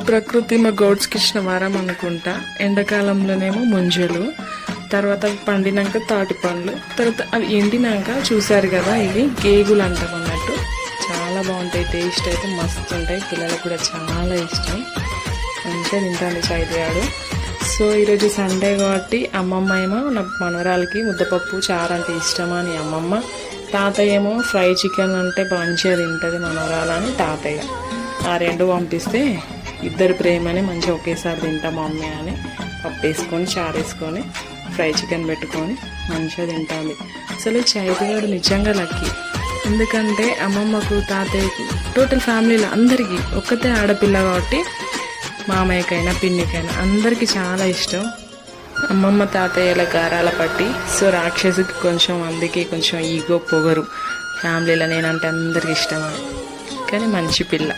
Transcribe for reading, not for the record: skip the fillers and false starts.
ప్రకృతి మా గౌడ్స్కి ఇచ్చిన వరం అనుకుంటా. ఎండాకాలంలోనేమో ముంజలు, తర్వాత పండినాక తాటి పండ్లు, తర్వాత అవి ఎండినాక చూసారు కదా, ఇవి గేగులు అంటాం అన్నట్టు. చాలా బాగుంటాయి, టేస్ట్ అయితే మస్తు ఉంటాయి. పిల్లలకు కూడా చాలా ఇష్టం, మంచిగా తింటాను చైతన్యాడు. సో ఈరోజు సండే కాబట్టి అమ్మమ్మ ఏమో నా మనవరాలకి ముద్దపప్పు చారు అంటే ఇష్టమా అని అమ్మమ్మ, తాతయ్య ఏమో ఫ్రై చికెన్ అంటే మంచిగా తింటుంది మనవరాలని తాతయ్య. ఆ రెండు పంపిస్తే ఇద్దరు ప్రేమని మంచిగా ఒకేసారి తింటాం మమ్మీ అని పప్పు వేసుకొని చారు వేసుకొని ఫ్రై చికెన్ పెట్టుకొని మంచిగా తింటుంది. అసలు చైతన్యాడు నిజంగా లక్కీ. ఎందుకంటే అమ్మమ్మకు తాతయ్యకు టోటల్ ఫ్యామిలీలో అందరికీ ఒక్కతే ఆడపిల్ల కాబట్టి మామయ్యకైనా పిన్నికైనా అందరికీ చాలా ఇష్టం. అమ్మమ్మ తాతయ్యల గారాల పట్టి. సో రాక్షసుకి కొంచెం అందుకే కొంచెం ఈగో పొగరు ఫ్యామిలీలో నేనంటే అందరికి ఇష్టం అని, కానీ మంచి పిల్ల.